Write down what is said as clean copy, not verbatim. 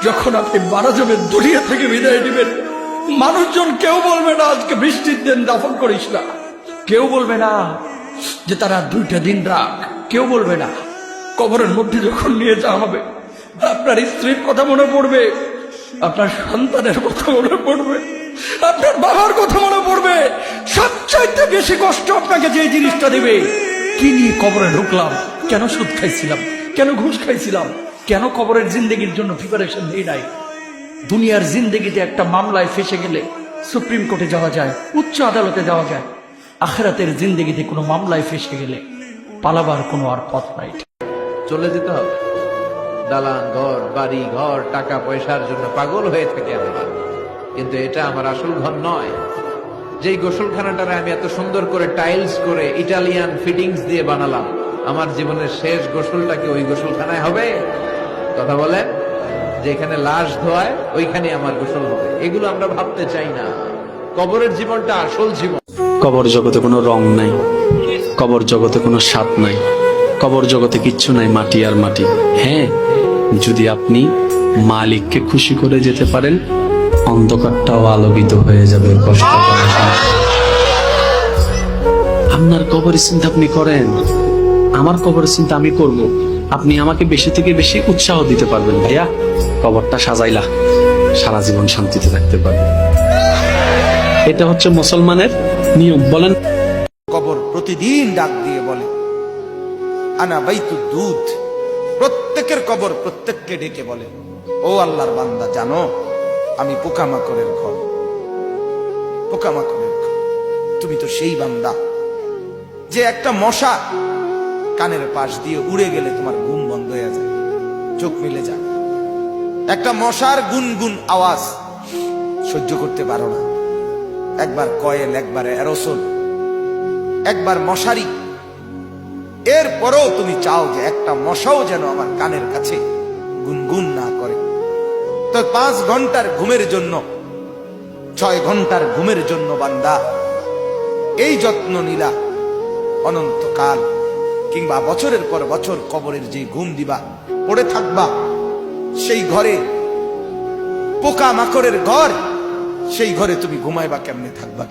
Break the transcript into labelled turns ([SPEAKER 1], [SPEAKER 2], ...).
[SPEAKER 1] যখন আপনি মারা যাবেন, দুনিয়া থেকে বিদায় দিবেন, মানুষজন কেউ বলবে না আজকে বৃষ্টির দিন দাফন করিস না, কেউ বলবে না যে তারা 2টা দিন রাখ, কেউ বলবে না। কবরের মধ্যে যখন নিয়ে যাওয়া হবে, আপনার স্ত্রীর কথা মনে পড়বে, আপনার সন্তানের কথা মনে পড়বে, আপনার বাবার কথা মনে পড়বে। সবচাইতে বেশি কষ্ট আপনাকে যে জিনিসটা দেবে, কি নিয়ে কবরে ঢুকলাম, কেন সুদ খাইছিলাম, কেন ঘুষ খাইছিলাম, কেন কবরের জিন্দেগির জন্য প্রিপারেশন নেই নাই। দুনিয়ার জিন্দেগিতে একটা মামলায় ফেসে গেলে সুপ্রিম কোর্টে যাওয়া যায়, উচ্চ আদালতে যাওয়া যায়। আখিরাতের জিন্দেগিতে কোনো মামলায় ফেসে গেলে পালাবার কোনো আর পথ নাই।
[SPEAKER 2] চলে যেতে হবে। দালান ঘর, বাড়ি ঘর, টাকা পয়সার জন্য পাগল হয়ে থাকে আমরা, কিন্তু এটা আমার আসল ঘর নয়। যেই গোসলখানাটারে আমি এত সুন্দর করে টাইলস করে ইটালিয়ান ফিটিংস দিয়ে বানালাম, আমার জীবনের শেষ গোসলটা কি ওই গোসলখানায় হবে? কথা বলেন, যেখানে লাশ ধোয়ায় ওইখানে আমার গোসল হবে। এগুলো আমরা ভাবতে চাই না। কবরের জীবনটা আসল জীবন।
[SPEAKER 3] কবর জগতে কোনো রং নাই, কবর জগতে কোনো স্বাদ নাই, কবর জগতে কিচ্ছু নাই, মাটি আর মাটি। হ্যাঁ, যদি আপনি মালিককে খুশি করে যেতে পারেন, অন্ধকারটাও আলোকিত হয়ে যাবে। কষ্ট করার সময় আপনার কবরের চিন্তা আপনি করেন, আমার কবরের চিন্তা আমি করব। আপনি আমাকে বেশি থেকে বেশি উৎসাহ দিতে পারবেন, ভাইয়া কবরটা সাজাইলা, সারা জীবন শান্তিতে থাকতে পারবে। এটা হচ্ছে মুসলমানের নিয়ম। বলেন,
[SPEAKER 4] কবর প্রতিদিন ডাক দিয়ে বলে আনা বাইতুদ দুধ। প্রত্যেকের কবর প্রত্যেককে ডেকে বলে, ও আল্লাহর বান্দা, জানো আমি পোকামাকড়ের ঘর, পোকামাকড়ের ঘর। তুমি তো সেই বান্দা যে একটা মশা কানের পাশ দিয়ে উড়ে গেলে তোমার ঘুম বন্ধ হয়ে যায়, চোখ মিলে যায়। একটা মশার গুনগুন আওয়াজ সহ্য করতে পারো না। একবার কয়েল, একবার অ্যারোসল, একবার মশারি, এরপরেও তুমি চাও যে একটা মশাও যেন আমার কানের কাছে গুনগুন না করে। তো 5 ঘন্টার ঘুমের জন্য, 6 ঘন্টার ঘুমের জন্য বান্দা এই যত্ন নিলা, অনন্তকাল কিংবা বছরের পর বছর কবরের যে ঘুম দিবা, পড়ে থাকবা সেই ঘরে, পোকা মাকড়ের ঘর, সেই ঘরে তুমি ঘুমাইবা কেমনে, থাকবা?